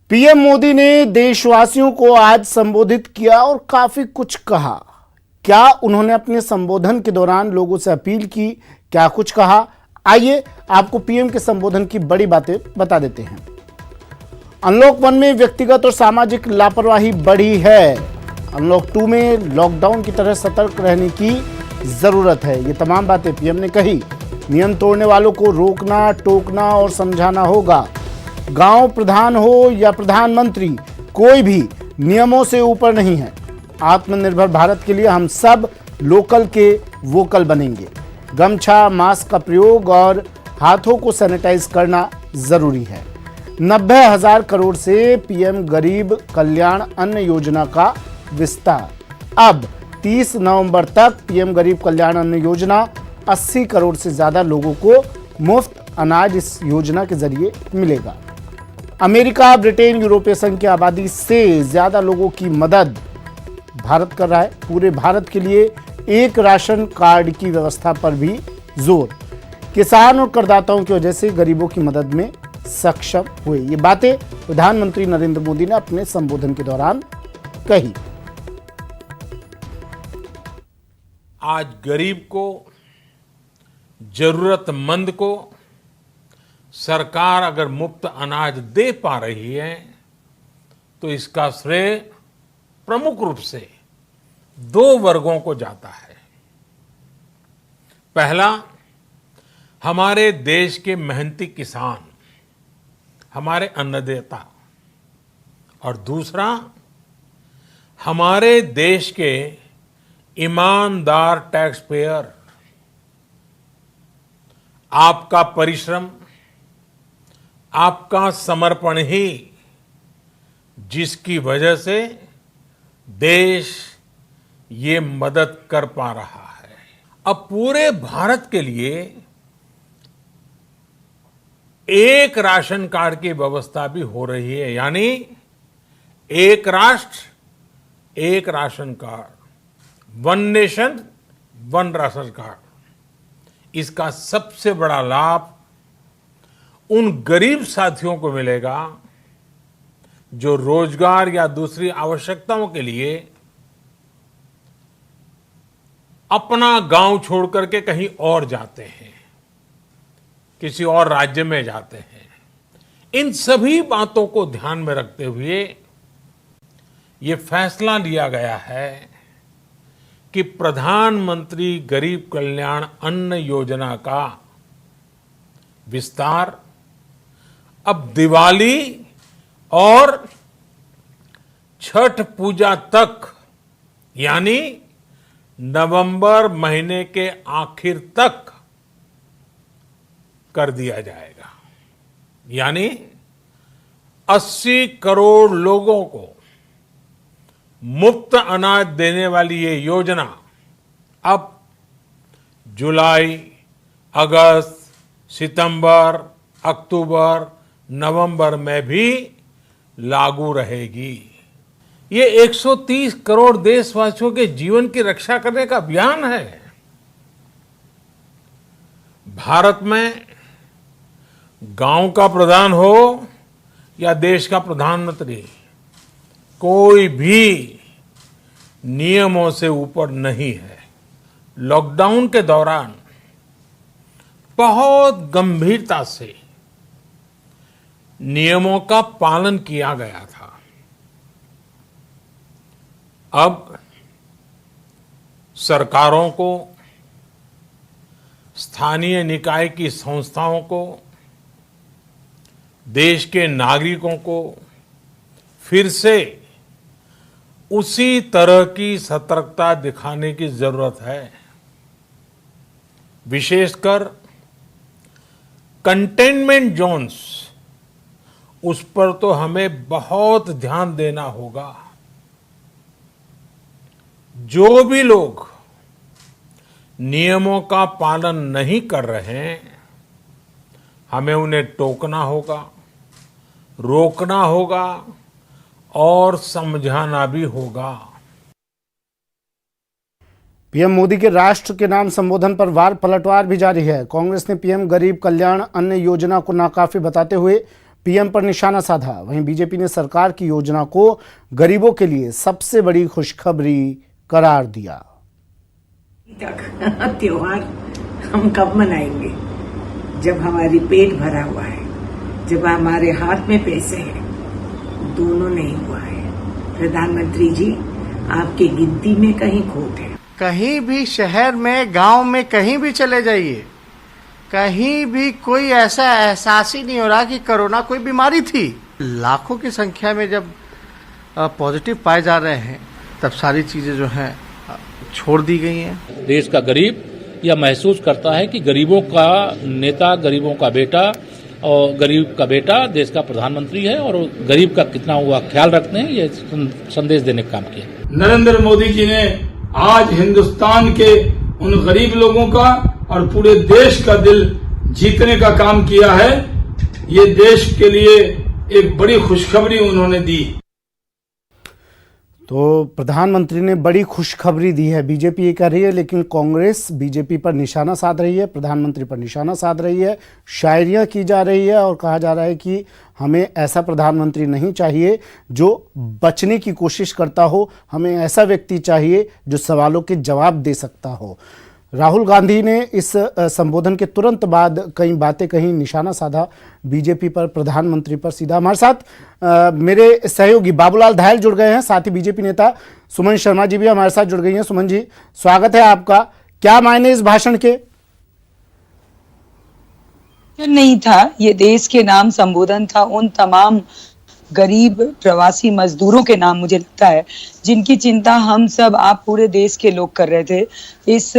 PM Modi ने देशवासियों को आज संबोधित किया और काफी कुछ कहा। क्या उन्होंने अपने संबोधन के दौरान लोगों से अपील की, क्या कुछ कहा, आइए आपको पीएम के संबोधन की बड़ी बातें बता देते हैं। अनलॉक 1 में व्यक्तिगत और सामाजिक लापरवाही बढ़ी है। अनलॉक 2 में लॉकडाउन की तरह सतर्क रहने की जरूरत है। ये तमाम बातें पीएम ने कही। नियम तोड़ने वालों को रोकना, टोकना और समझाना होगा। गांव प्रधान हो या प्रधानमंत्री, कोई भी नियमों से ऊपर नहीं है। आत्मनिर्भर भारत के लिए हम सब लोकल के वोकल बनेंगे। गमछा, मास्क का प्रयोग और हाथों को सैनिटाइज करना जरूरी है। 90,000 करोड़ से पीएम गरीब कल्याण अन्न योजना का विस्तार। अब 30 नवंबर तक पीएम गरीब कल्याण अन्न योजना 80 करोड़ से ज्यादा लोगों को मुफ्त अनाज इस योजना के जरिए मिलेगा। अमेरिका, ब्रिटेन, यूरोपीय संघ की आबादी से ज्यादा लोगों की मदद भारत कर रहा है। पूरे भारत के लिए एक राशन कार्ड की व्यवस्था पर भी जोर। किसान और करदाताओं की वजह से गरीबों की मदद में सक्षम हुए। ये बातें प्रधानमंत्री नरेंद्र मोदी ने अपने संबोधन के दौरान कही। आज गरीब को, जरूरतमंद को सरकार अगर मुफ्त अनाज दे पा रही है तो इसका श्रेय प्रमुख रूप से 2 वर्गों को जाता है। पहला, हमारे देश के मेहनती किसान, हमारे अन्नदाता, और दूसरा हमारे देश के ईमानदार टैक्स पेयर। आपका परिश्रम, आपका समर्पण ही जिसकी वजह से देश ये मदद कर पा रहा है। अब पूरे भारत के लिए एक राशन कार्ड की व्यवस्था भी हो रही है, यानी एक राष्ट्र एक ration card, 1 nation 1 ration card. इसका सबसे बड़ा लाभ उन गरीब साथियों को मिलेगा जो रोजगार या दूसरी आवश्यकताओं के लिए अपना गांव छोड़ करके कहीं और जाते हैं, किसी और राज्य में जाते हैं। इन सभी बातों को ध्यान में रखते हुए ये फैसला लिया गया है कि प्रधानमंत्री गरीब कल्याण अन्न योजना का विस्तार अब दिवाली और छठ पूजा तक, यानी नवंबर महीने के आखिर तक कर दिया जाएगा। यानी 80 करोड़ लोगों को मुफ्त अनाज देने वाली ये योजना अब जुलाई, अगस्त, सितंबर, अक्टूबर, नवंबर में भी लागू रहेगी। ये 130 करोड़ देशवासियों के जीवन की रक्षा करने का अभियान है। भारत में गांव का प्रधान हो या देश का प्रधानमंत्री, कोई भी नियमों से ऊपर नहीं है। लॉकडाउन के दौरान बहुत गंभीरता से नियमों का पालन किया गया था। अब सरकारों को, स्थानीय निकाय की संस्थाओं को, देश के नागरिकों को फिर से उसी तरह की सतर्कता दिखाने की जरूरत है। विशेषकर कंटेनमेंट जोन्स, उस पर तो हमें बहुत ध्यान देना होगा। जो भी लोग नियमों का पालन नहीं कर रहे हैं, हमें उन्हें टोकना होगा, रोकना होगा और समझाना भी होगा। पीएम मोदी के राष्ट्र के नाम संबोधन पर वार पलटवार भी जारी है। कांग्रेस ने पीएम गरीब कल्याण अन्न योजना को नाकाफी बताते हुए पीएम पर निशाना साधा। वहीं बीजेपी ने सरकार की योजना को गरीबों के लिए सबसे बड़ी खुशखबरी करार दिया। त्योहार हम कब मनाएंगे? जब हमारी पेट भरा हुआ है, जब हमारे हाथ में पैसे हैं। दोनों नहीं हुआ है। प्रधानमंत्री जी, आपकी गिनती में कहीं खोट है। कहीं भी शहर में, गांव में, कहीं भी चले जाइए, कहीं भी कोई ऐसा एहसास ही नहीं हो रहा कि कोरोना कोई बीमारी थी। लाखों की संख्या में जब पॉजिटिव पाए जा रहे हैं, तब सारी चीजें जो हैं छोड़ दी गई हैं। देश का गरीब यह महसूस करता है कि गरीबों का नेता, गरीबों का बेटा और गरीब का बेटा देश का प्रधानमंत्री है और गरीब का कितना हुआ ख्याल रखते हैं, ये संदेश देने का काम किया। नरेंद्र मोदी जी ने आज हिंदुस्तान के उन गरीब लोगों का और पूरे देश का दिल जीतने का काम किया है। ये देश के लिए एक बड़ी खुशखबरी उन्होंने दी। तो प्रधानमंत्री ने बड़ी खुशखबरी दी है। बीजेपी ये कह रही है, लेकिन कांग्रेस बीजेपी पर निशाना साध रही है, प्रधानमंत्री पर निशाना साध रही है, शायरियां की जा रही है और कहा जा रहा है कि हमें ऐसा प्रधानमंत्री नहीं चाहिए जो बचने की कोशिश करता हो, हमें ऐसा व्यक्ति चाहिए जो सवालों के जवाब दे सकता हो। राहुल गांधी ने इस संबोधन के तुरंत बाद कई बातें कहीं, निशाना साधा बीजेपी पर, प्रधानमंत्री पर सीधा। हमारे साथ मेरे सहयोगी बाबूलाल धायल जुड़ गए हैं, साथ ही बीजेपी नेता सुमन शर्मा जी भी हमारे साथ जुड़ गई हैं। सुमन जी, स्वागत है आपका। क्या मायने इस भाषण के? नहीं था, ये देश के नाम संबोधन था उन तमाम गरीब प्रवासी मजदूरों के नाम, मुझे लगता है, जिनकी चिंता हम सब, आप पूरे देश के लोग कर रहे थे। इस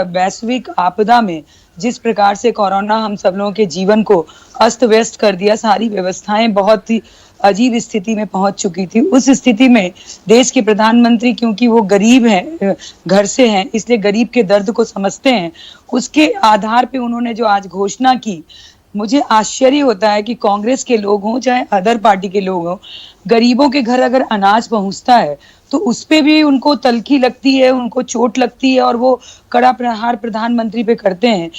वैश्विक आपदा में जिस प्रकार से कोरोना हम सब लोगों के जीवन को अस्त व्यस्त कर दिया, सारी व्यवस्थाएं बहुत ही अजीब स्थिति में पहुंच चुकी थी। उस स्थिति में देश के प्रधानमंत्री, क्योंकि वो गरीब हैं, घर से हैं, इसलिए गरीब के दर्द को समझते हैं, उसके आधार पे उन्होंने जो आज घोषणा की, मुझे आश्चर्य होता है कि कांग्रेस के लोग हों चाहे अदर पार्टी के लोग हों, गरीबों के घर अगर अनाज पहुंचता है तो उस पे भी उनको तलखी लगती है, उनको चोट लगती है और वो कड़ा प्रहार प्रधानमंत्री पे करते हैं।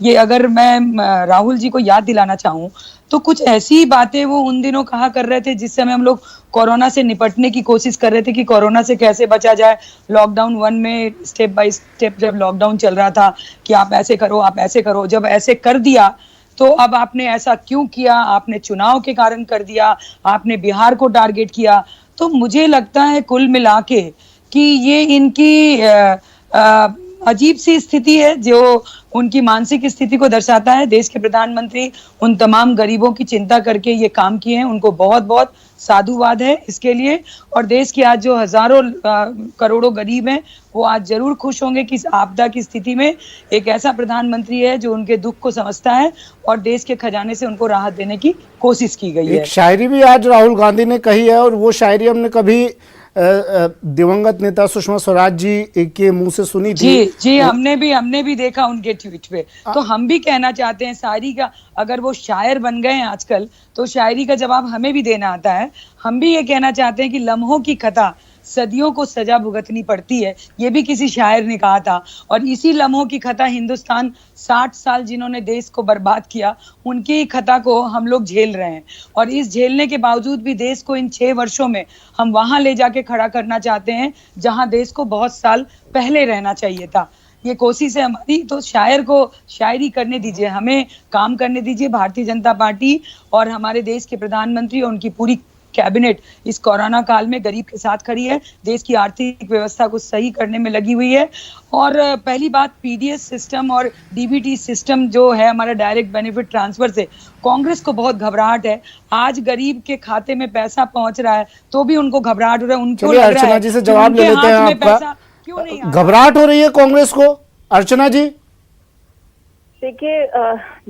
ये अगर मैं राहुल जी को याद दिलाना चाहूं तो कुछ ऐसी बातें वो उन दिनों कहा कर रहे थे जिस समय हम लोग कोरोना से निपटने की कोशिश कर रहे थे कि कोरोना से कैसे बचा जाए। लॉकडाउन 1 में स्टेप बाय स्टेप जब लॉकडाउन चल रहा था कि आप ऐसे करो, आप ऐसे करो, जब ऐसे कर दिया तो अब आपने ऐसा क्यों किया, आपने चुनाव के कारण कर दिया, आपने बिहार को टारगेट किया। तो मुझे लगता है कुल मिला के कि ये इनकी अजीब सी स्थिति है जो उनकी मानसिक स्थिति को दर्शाता है। देश के प्रधानमंत्री उन तमाम गरीबों की चिंता करके ये काम किए हैं, उनको बहुत बहुत साधुवाद है इसके लिए। और देश के आज जो हजारों करोड़ों गरीब हैं, वो आज जरूर खुश होंगे कि इस आपदा की स्थिति में एक ऐसा प्रधानमंत्री है जो उनके दुख को समझता है और देश के खजाने से उनको राहत देने की कोशिश की गई है। एक शायरी भी आज राहुल गांधी ने कही है और वो शायरी हमने कभी दिवंगत नेता सुषमा स्वराज जी के मुंह से सुनी थी। जी, हमने भी देखा उनके ट्वीट पे। तो हम भी कहना चाहते हैं, शायरी का अगर वो शायर बन गए हैं आजकल, तो शायरी का जवाब हमें भी देना आता है। हम भी ये कहना चाहते हैं कि लम्हों की खता सदियों को सजा भुगतनी पड़ती है, ये भी किसी शायर ने कहा था। और इसी लम्हों की खता हिंदुस्तान 60 साल जिन्होंने देश को बर्बाद किया, उनकी खता को हम लोग झेल रहे हैं। और इस झेलने के बावजूद भी देश को इन 6 वर्षों में हम वहां ले जाके खड़ा करना चाहते हैं जहां देश को बहुत साल पहले रहना चाहिए था। ये कोशिश है हमारी। तो शायर को शायरी करने दीजिए, हमें काम करने दीजिए। भारतीय जनता पार्टी और हमारे देश के प्रधानमंत्री और उनकी पूरी कैबिनेट इस कोरोना काल में गरीब के साथ खड़ी है, देश की आर्थिक व्यवस्था को सही करने में लगी हुई है। और पहली बात, पीडीएस सिस्टम और डीबीटी सिस्टम जो है हमारा डायरेक्ट बेनिफिट ट्रांसफर से कांग्रेस को बहुत घबराहट है। आज गरीब के खाते में पैसा पहुंच रहा है तो भी उनको घबराहट हो रहा है। उनको लग रहा है अर्चना जी से जवाब ले लेते हैं आपका। क्यों नहीं घबराहट हो रही है कांग्रेस को? अर्चना जी, देखिए,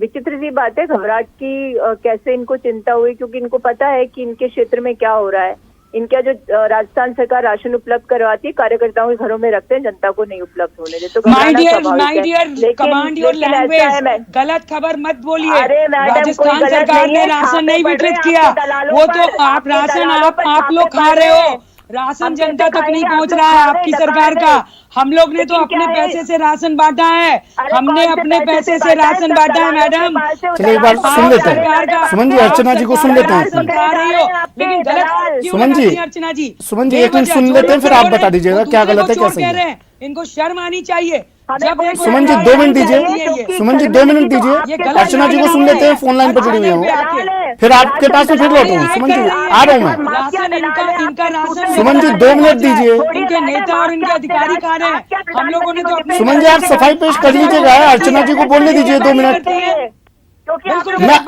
विचित्र सी बात है घबराहट की। कैसे इनको चिंता हुई, क्योंकि इनको पता है कि इनके क्षेत्र में क्या हो रहा है। इनका जो राजस्थान सरकार राशन उपलब्ध करवाती है, कार्यकर्ताओं के घरों में रखते हैं, जनता को नहीं उपलब्ध होने देते। तो my dear command your language, गलत खबर मत बोलिए। राजस्थान सरकार ने राशन नहीं वितरित किया, वो तो आप राशन आप लोग खा रहे हो। राशन हम जनता कैसे तक नहीं खाएंगे? पहुंच आप रहा है लोग आपकी खा रहे हैं, सरकार खा का। रहे हैं। हम लोग ने तो लेकिन अपने क्या है? पैसे से राशन बांटा है, अरे हमने कौन से अपने पैसे से राशन बांटा है मैडम। चलिए एक बार सुन लेते सरकार का- हैं सुमन जी, आप अर्चना जी को सुन सरकार लेते हैं का एक मिनट। समझा रही हो, लेकिन गलत क्यों सुमन जी, बताती हैं अर्चना जी? सुमन जी, एक मिनट बेवजह सुन जो लेते हैं, लोग फिर आप चोर बता हैं, दीजिएगा वो क्या दूसरे गलत को है, क्या चोर सही कह है। रहे हैं। इनको शर्म आनी चाहिए। जब कोई देखो सुमन जी शर्म 2 आनी मिनट दीजिए, चाहिए। सुमन जी 2 मिनट ये दीजिए, गलत अर्चना जी को सुन लेते हैं, फोन लाइन पर जुड़ी हुई आने पे हूँ, आके। फिर आपके पास में फिर लौटूंगा। ये सुमन जी कह रही है आ रहा हूँ कि मैं। राशन इनका राशन सुमन जी, बिक 2 रहा है, मिनट दीजिए। इनके नेता और इनके अधिकारी खा रहे हैं। हम लोगों ने तो अपने सुमन जी, आप सफाई पेश कर लीजिएगा, अर्चना जी को बोलने दीजिए 2 मिनट।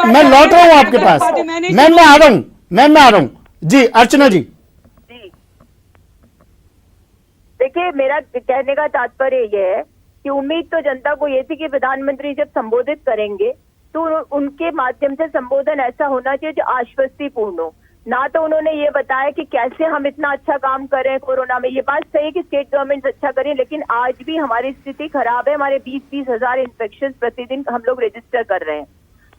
मैं लौट रहा हूँ आपके पास, मैं आ रहा हूँ, मैं आ रहा हूँ जी। अर्चना जी, देखिए, मेरा कहने का तात्पर्य ये है कि उम्मीद तो जनता को ये थी कि प्रधानमंत्री जब संबोधित करेंगे तो उनके माध्यम से संबोधन ऐसा होना चाहिए जो आश्वस्तिपूर्ण हो। ना तो उन्होंने ये बताया कि कैसे हम इतना अच्छा काम कर रहे हैं कोरोना में। ये बात सही है कि स्टेट गवर्नमेंट अच्छा करें, लेकिन आज भी हमारी स्थिति खराब है। हमारे 20-20 हजार इन्फेक्शन प्रतिदिन हम लोग रजिस्टर कर रहे हैं।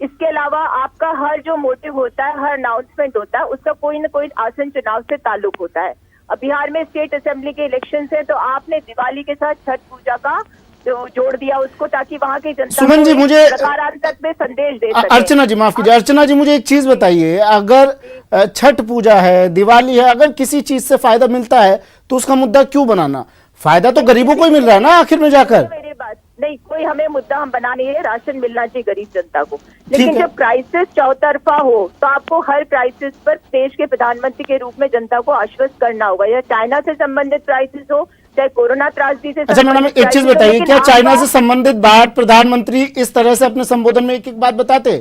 इसके अलावा आपका हर जो मोटिव होता है, हर अनाउंसमेंट होता है, उसका कोई ना कोई आसन चुनाव से ताल्लुक होता है। अब बिहार में स्टेट असेंबली के इलेक्शन है, तो आपने दिवाली के साथ छठ पूजा का जो जोड़ दिया उसको, ताकि वहां की जनता सुमन जी, मुझे सकारात्मक में संदेश दे सके। अर्चना जी माफ कीजिए, अर्चना जी मुझे एक चीज बताइए, अगर छठ पूजा है, दिवाली है, अगर किसी चीज से फायदा मिलता है तो उसका मुद्दा क्यों बनाना? फायदा तो गरीबों को ही मिल रहा है ना आखिर में जाकर। मेरी बात नहीं, कोई हमें मुद्दा हम बना नहीं है, राशन मिलना चाहिए गरीब जनता को। लेकिन जब क्राइसिस चौतरफा हो तो आपको हर क्राइसिस पर देश के प्रधानमंत्री के रूप में जनता को आश्वस्त करना होगा। या चाइना से संबंधित क्राइसिस हो, चाहे कोरोना त्रासदी से। अच्छा मैडम, एक चीज बताइए, क्या चाइना से संबंधित बात प्रधानमंत्री इस तरह से अपने संबोधन में एक एक बात बताते?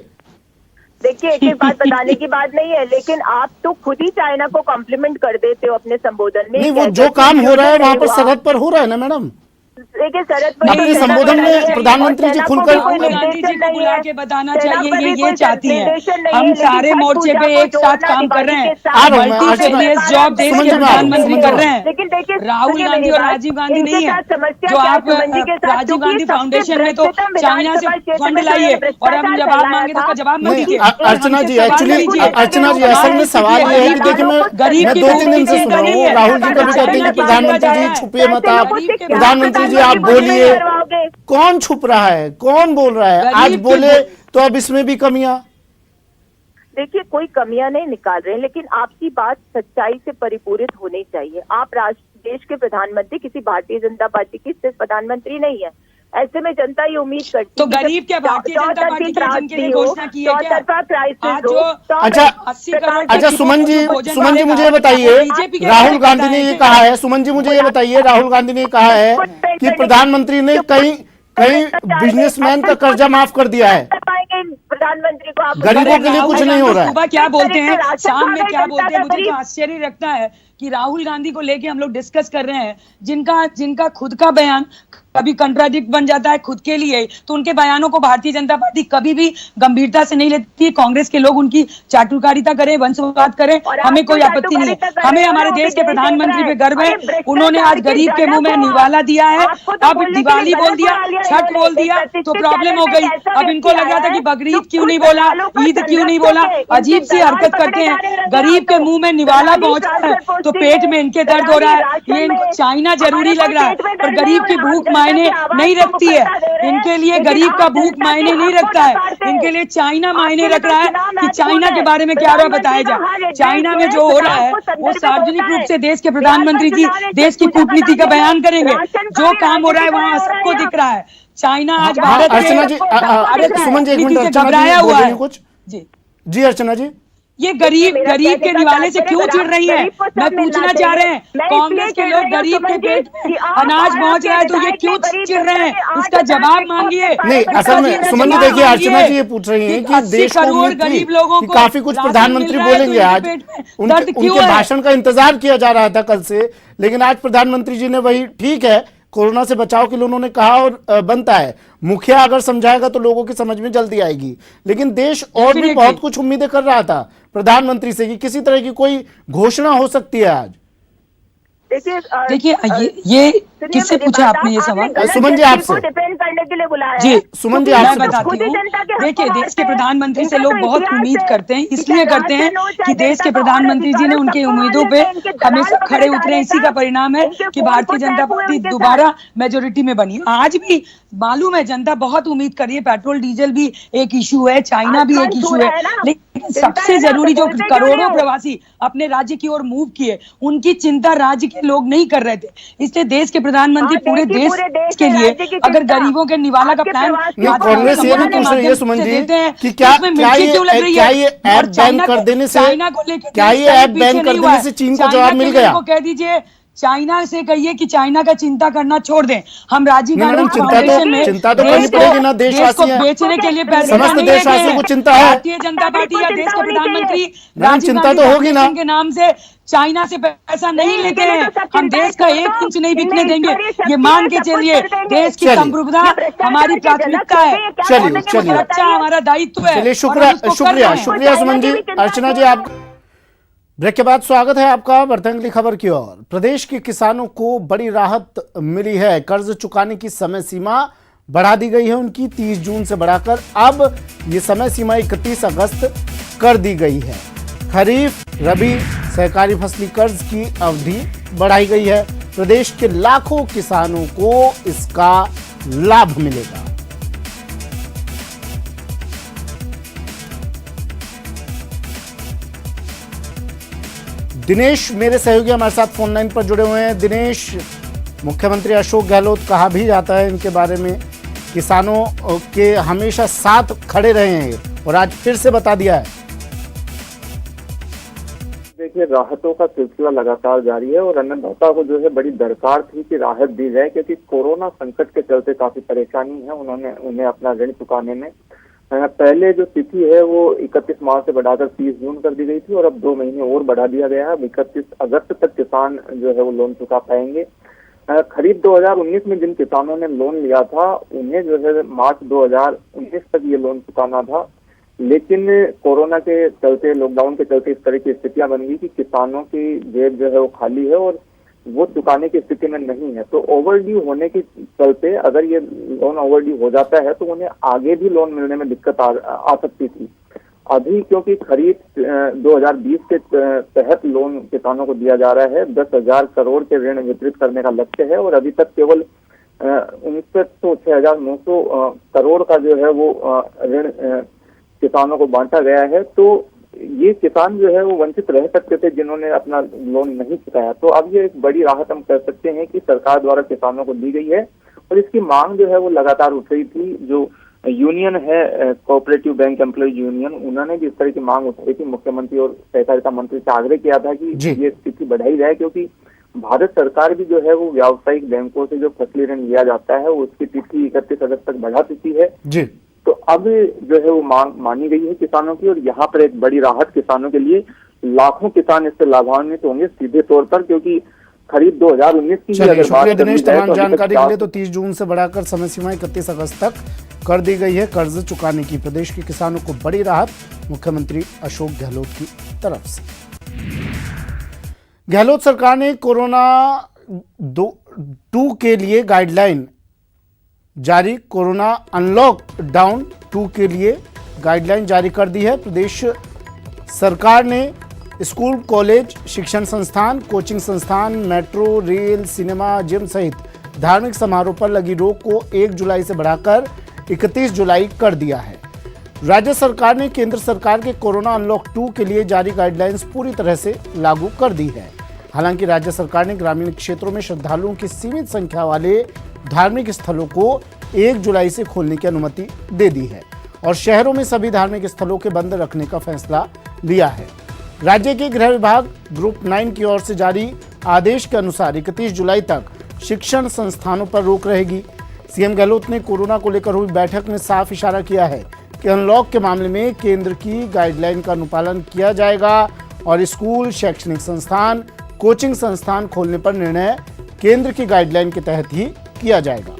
देखिए, एक एक बात बताने की बात नहीं है, लेकिन आप तो खुद ही चाइना को कॉम्प्लीमेंट कर देते हो अपने संबोधन में। नहीं, वो जो काम हो रहा है वहां पर सरहद पर हो रहा है ना मैडम। देखिए, सरहद पर अपने संबोधन में प्रधानमंत्री जी खुलकर राहुल गांधी जी को बुला के बताना चाहिए, ये चाहती हैं हम सारे मोर्चे पे एक साथ काम कर रहे हैं, मल्टी जॉब देश के प्रधानमंत्री कर रहे हैं। लेकिन देखिए, राहुल गांधी और राजीव गांधी नहीं है जो आप राजीव गांधी फाउंडेशन में तो चाइना से फंड लाइए और हम जवाब मांगे तो उसका जवाब मत दीजिए। अर्चना जी, एक्चुअली अर्चना जी, असल में सवाल ये है कि देखिए मैं 2-3 दिन से सुना हूँ, राहुल जी कभी कहते हैं कि प्रधानमंत्री जी छुपिए मत, आप प्रधानमंत्री जी आप बोलिए। कौन छुप रहा है, कौन बोल रहा है? आज बोले तो अब इसमें भी कमियां। देखिए, कोई कमियां नहीं निकाल रहे हैं, लेकिन आपकी बात सच्चाई से परिपूरित होनी चाहिए। आप देश के प्रधानमंत्री किसी भारतीय जनता पार्टी की सिर्फ प्रधानमंत्री नहीं है। ऐसे में जनता ये उम्मीद करती तो गरीब क्या भारतीय जनता पार्टी की जिनके लिए घोषणा की है क्या? अच्छा सुमन जी मुझे बताइए, राहुल गांधी ने ये कहा है, सुमन जी मुझे ये बताइए, राहुल गांधी ने कहा है कि प्रधानमंत्री ने कई बिजनेसमैन का कर्जा माफ कर दिया है, प्रधानमंत्री को आप गरीबों के लिए कुछ नहीं हो रहा है। सुबह क्या बोलते हैं, शाम में क्या बोलते हैं, मुझे तो आश्चर्य लगता है कि राहुल गांधी को लेके हम लोग डिस्कस कर रहे हैं, जिनका खुद का बयान कभी कंट्राडिक्ट बन जाता है खुद के लिए, तो उनके बयानों को भारतीय जनता पार्टी कभी भी गंभीरता से नहीं लेती। कांग्रेस के लोग उनकी चाटुकारिता करें, वंशवाद करें, हमें कोई आपत्ति नहीं है। हमें हमारे देश के प्रधानमंत्री पे गर्व है, उन्होंने आज गरीब के मुंह में निवाला दिया है। अब दिवाली बोल दिया, छठ बोल दिया तो प्रॉब्लम हो गई। अब इनको लग रहा था कि बकरीद क्यों नहीं बोला, ईद क्यों नहीं बोला, अजीब सी हरकत करते हैं। गरीब के मुंह में निवाला पहुंचा है तो पेट में इनके दर्द हो रहा है। ये इनको चाइना जरूरी लग रहा है, पर गरीब की भूख मायने नहीं रखती है। इनके लिए गरीब का भूख मायने नहीं रखता है, इनके लिए चाइना मायने रख रहा है कि चाइना के बारे में क्या हो रहा है बताया जाए। चाइना में जो हो रहा है वो सार्वजनिक रूप से देश के प्रधानमंत्री जी देश की कूटनीति का बयान करेंगे। जो काम हो रहा है वहाँ सबको दिख रहा है। चाइना आज भारत सुमन जी, घबराया हुआ है। कुछ जी अर्चना जी, ये गरीब के निवाले से क्यों चिढ़ रही है, मैं पूछना चाह रहे हैं। कांग्रेस के लोग गरीब के पेट में अनाज पहुंच रहा है तो ये क्यों चिढ़ रहे हैं, इसका जवाब मांगिए। नहीं, असल में सुमन जी देखिए, अर्चना जी ये पूछ रही हैं कि देश को गरीब लोगों को काफी कुछ प्रधानमंत्री बोलेंगे आज, उनके भाषण का इंतजार किया जा रहा था कल से, लेकिन आज प्रधानमंत्री जी ने वही, ठीक है कोरोना से बचाव के लिए उन्होंने कहा और बनता है, मुखिया अगर समझाएगा तो लोगों की समझ में जल्दी आएगी, लेकिन देश और भी बहुत कुछ उम्मीदें कर रहा था प्रधानमंत्री से कि किसी तरह की कोई घोषणा हो सकती है आज। देखिए सुनिए किससे मेरी पूछा बात, आपने ये सवाल? गलत सुमन जी, व्यक्ति आपसे। को डिफेंड करने के लिए बुलाया जी है। सुमन जी, तो आपसे मैं पूछो। बताती खुद ही हूँ। जनता के हक देखिए, को देश के मारते हैं। प्रधानमंत्री से इनका लोग तो बहुत इतिहास उम्मीद है करते हैं, कि इसलिए चाहे करते हैं राशन हो, चाहे कि देश जनता के का और प्रधानमंत्री जी ने अधिकार उनकी सबको उम्मीदों मालूम पे है, इनके दलाल हमेशा पकड़े खड़े उतरे। जाने इसी का, का परिणाम है इनके कि फोन भारतीय को जनता टैप हुए पार्टी उनके साथ। दोबारा मेजोरिटी में बनी। आज भी मालूम है, जनता बहुत उम्मीद कर रही है। पेट्रोल डीजल भी एक इशू है, चाइना भी आसमान एक छू इशू रहा है, है ना, लेकिन चिंता सबसे है ना, जरूरी तो जो बोलते क्यों नहीं करोड़ों हो? प्रवासी अपने राज्य की ओर मूव किए, उनकी चिंता राज्य के लोग नहीं कर रहे थे। इसलिए देश के प्रधानमंत्री हाँ, पूरे देखिए, पूरे देश के के लिए राज्य की अगर चिंता गरीबों के निवाला का आपके प्लान प्रवासियों नहीं, को कांग्रेस ये संबोधन भी के पूछ रही है माध्यम सुमन से जी देते हैं कि तो क्या उसमें क्या मिर्ची क्यों लग रही क्या है? ये और ऐप बैन चाइना कर देने से चाइना को लेकर क्या देश ये कहीं ऐप पीछे बैन कर नहीं हुआ देने है। से चीन को चाइना जवाब के मिल लिए गया? उनको कह दीजिए, चाइना से कहिए कि चाइना का चिंता करना छोड़ दें। हम राजीव नहीं मैडम, गांधी फाउंडेशन में चिंता तो देश करनी को पड़ेगी ना, देश को देशवासी हैं। बेचने के लिए पैसे समस्त नहीं लेते देशवासियों हैं। को चिंता है। भारतीय जनता पार्टी या चिंता देश के होनी प्रधानमंत्री चाहिए। मैडम, राजीव चिंता गांधी तो होगी ना। फाउंडेशन के नाम से चाइना से पैसा नहीं नहीं, लेते इनके लिए हैं। तो सब हम चिंताएं देश का छोड़ 1 दो, इंच नहीं बिकने इनमें देंगे। ईश्वरीय ये शक्ति मान है, के सब कुछ चलिए, कर देंगे। देश की चलिए। संप्रभुता ये भ्रष्टाचार हमारी के झलक प्राथमिकता छोड़ है। दें, ये क्या चलिए, करेंगे चलिए। मुझे सुरक्षा बताइए। हमारा दायित्व है। चलिए, और शुक्रिया हम उसको कर शुक्रिया रहे हैं। शुक्रिया सुमन जी। चाइना की भी चिंता अर्चना जी, छोड़ आप ब्रेक के बाद स्वागत है आपका। बढ़ते हैं अगली खबर की ओर। प्रदेश के किसानों को बड़ी राहत मिली है। कर्ज चुकाने की समय सीमा बढ़ा दी गई है उनकी, 30 जून से बढ़ाकर अब ये समय सीमा 31 अगस्त कर दी गई है। खरीफ, रबी, सहकारी फसली कर्ज की अवधि बढ़ाई गई है। प्रदेश के लाखों किसानों को इसका लाभ मिलेगा। दिनेश मेरे सहयोगी हमारे साथ फोन लाइन पर जुड़े हुए हैं। दिनेश, मुख्यमंत्री अशोक गहलोत, कहा भी जाता है इनके बारे में, किसानों के हमेशा साथ खड़े रहे हैं और आज फिर से बता दिया है। देखिए, राहतों का सिलसिला लगातार जारी है और अन्नदाता को जो है बड़ी दरकार थी कि राहत दी जाए, क्योंकि कोरोना संकट के चलते काफी परेशानी है उन्हें अपना ऋण चुकाने में। पहले जो तिथि है वो 31 मार्च से बढ़ाकर 30 जून कर दी गई थी और अब 2 महीने और बढ़ा दिया गया है। 31 अगस्त तक किसान जो है वो लोन चुका पाएंगे। खरीफ 2019 में जिन किसानों ने लोन लिया था उन्हें जो है मार्च 2019 तक ये लोन चुकाना था, लेकिन कोरोना के चलते, लॉकडाउन के चलते इस तरह की स्थितियां बन गई कि किसानों की जेब जो है वो खाली है और वो चुकाने की स्थिति में नहीं है। तो ओवरड्यू होने के चलते अगर ये लोन ओवरड्यू हो जाता है तो उन्हें आगे भी लोन मिलने में दिक्कत आ सकती थी। अभी क्योंकि खरीफ 2020 के तहत लोन किसानों को दिया जा रहा है, 10,000 करोड़ के ऋण वितरित करने का लक्ष्य है और अभी तक केवल 69,900 करोड़ का जो है वो ऋण किसानों को बांटा गया है। तो ये किसान जो है वो वंचित रह सकते थे जिन्होंने अपना लोन नहीं चुकाया। तो अब ये एक बड़ी राहत हम कह सकते हैं कि सरकार द्वारा किसानों को दी गई है और इसकी मांग जो है वो लगातार उठ रही थी। जो यूनियन है, कोऑपरेटिव बैंक एम्प्लॉय यूनियन, उन्होंने भी इस तरह की मांग उठाई थी। मुख्यमंत्री और सहकारिता मंत्री से आग्रह किया था कि ये स्थिति बढ़ाई जाए, क्योंकि भारत सरकार भी जो है वो व्यावसायिक बैंकों से जो फसली ऋण लिया जाता है उसकी तिथि 31 अगस्त तक बढ़ा चुकी है जी। तो अब जो है वो मांग मानी गई है किसानों की और यहाँ पर एक बड़ी राहत किसानों के लिए। लाखों किसान इससे लाभान्वित होंगे सीधे तौर पर, क्योंकि खरीफ 2019 की अगर बात शुक्रिया दिनेश, तमाम तो जानकारी के लिए। तो 30 जून से बढ़ाकर समय सीमा 31 अगस्त तक कर दी गई है कर्ज चुकाने की। प्रदेश के किसानों को बड़ी राहत मुख्यमंत्री अशोक गहलोत की तरफ से। गहलोत सरकार ने कोरोना 2 के लिए गाइडलाइन जारी, कोरोना अनलॉक डाउन 2 के लिए गाइडलाइन जारी कर दी है। प्रदेश सरकार ने स्कूल, कॉलेज, शिक्षण संस्थान, कोचिंग संस्थान, मेट्रो, रेल, सिनेमा, जिम सहित धार्मिक समारोह पर लगी रोक को 1 जुलाई से बढ़ाकर 31 जुलाई कर दिया है। राज्य सरकार ने केंद्र सरकार के कोरोना अनलॉक 2 के लिए जारी गाइडलाइंस पूरी तरह से लागू कर दी है। हालांकि राज्य सरकार ने ग्रामीण क्षेत्रों में श्रद्धालुओं की सीमित संख्या वाले धार्मिक स्थलों को 1 जुलाई से खोलने की अनुमति दे दी है और शहरों में सभी धार्मिक स्थलों के बंद रखने का फैसला लिया है। राज्य के गृह विभाग ग्रुप 9 की ओर से जारी आदेश के अनुसार 31 जुलाई तक शिक्षण संस्थानों पर रोक रहेगी। सीएम गहलोत ने कोरोना को लेकर हुई बैठक में साफ इशारा किया है कि अनलॉक के मामले में केंद्र की गाइडलाइन का अनुपालन किया जाएगा और स्कूल, शैक्षणिक संस्थान, कोचिंग संस्थान खोलने पर निर्णय केंद्र की गाइडलाइन के तहत ही किया जाएगा।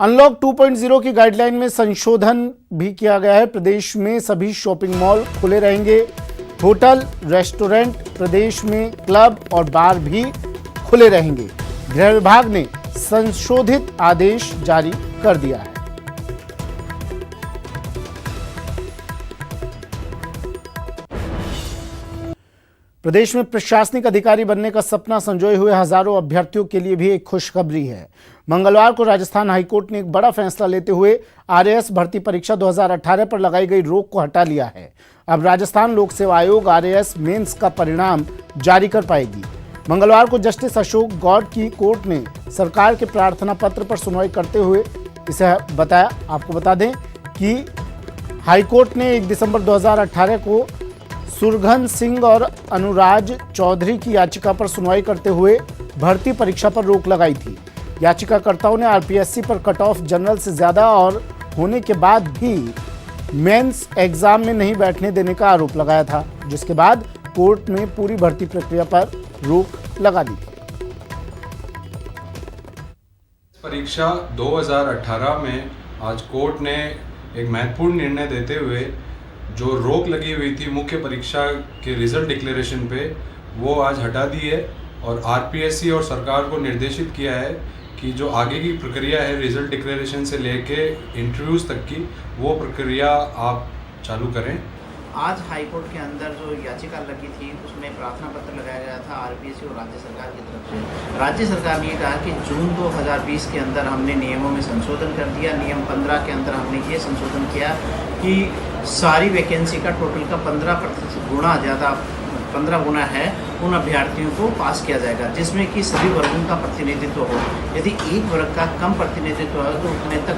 अनलॉक 2.0 की गाइडलाइन में संशोधन भी किया गया है। प्रदेश में सभी शॉपिंग मॉल खुले रहेंगे। होटल, रेस्टोरेंट, प्रदेश में क्लब और बार भी खुले रहेंगे। गृह विभाग ने संशोधित आदेश जारी कर दिया है। प्रदेश में प्रशासनिक अधिकारी बनने का सपना संजोए हुए हजारों अभ्यर्थियों के लिए भी एक खुशखबरी है। मंगलवार को राजस्थान हाईकोर्ट ने एक बड़ा फैसला लेते हुए आरएएस भर्ती परीक्षा 2018 पर लगाई गई रोक को हटा लिया है। अब राजस्थान लोक सेवा आयोग आरएएस मेंस का परिणाम जारी कर पाएगी। मंगलवार को जस्टिस अशोक गौड़ की कोर्ट ने सरकार के प्रार्थना पत्र पर सुनवाई करते हुए इसे बताया। आपको बता दें कि हाईकोर्ट ने 1 दिसंबर 2018 को सुरघन सिंह और अनुराज चौधरी की याचिका पर सुनवाई करते हुए भर्ती परीक्षा पर रोक लगाई थी। याचिकाकर्ताओं ने आरपीएससी पर कट ऑफ जनरल से ज्यादा और होने के बाद भी मेंस एग्जाम में नहीं बैठने देने का आरोप लगाया था, जिसके बाद कोर्ट ने पूरी भर्ती प्रक्रिया पर रोक लगा दी थी। परीक्षा 2018 में आज कोर्ट ने एक महत्वपूर्ण निर्णय देते हुए जो रोक लगी हुई थी मुख्य परीक्षा के रिजल्ट डिक्लेरेशन पे, वो आज हटा दी है और आरपीएससी और सरकार को निर्देशित किया है कि जो आगे की प्रक्रिया है रिजल्ट डिक्लेरेशन से लेके इंटरव्यूज़ तक की, वो प्रक्रिया आप चालू करें। आज हाईकोर्ट के अंदर जो याचिका लगी थी उसमें प्रार्थना पत्र लगाया गया था आरपीएससी और राज्य सरकार की तरफ से। राज्य सरकार ने ये कहा कि जून 2020 के अंदर हमने नियमों में संशोधन कर दिया। नियम 15 के अंदर हमने ये संशोधन किया कि सारी वैकेंसी का टोटल का 15 गुना है उन अभ्यर्थियों को पास किया जाएगा, जिसमें कि सभी वर्गों का प्रतिनिधित्व हो। यदि एक वर्ग का कम प्रतिनिधित्व है तो उतने तक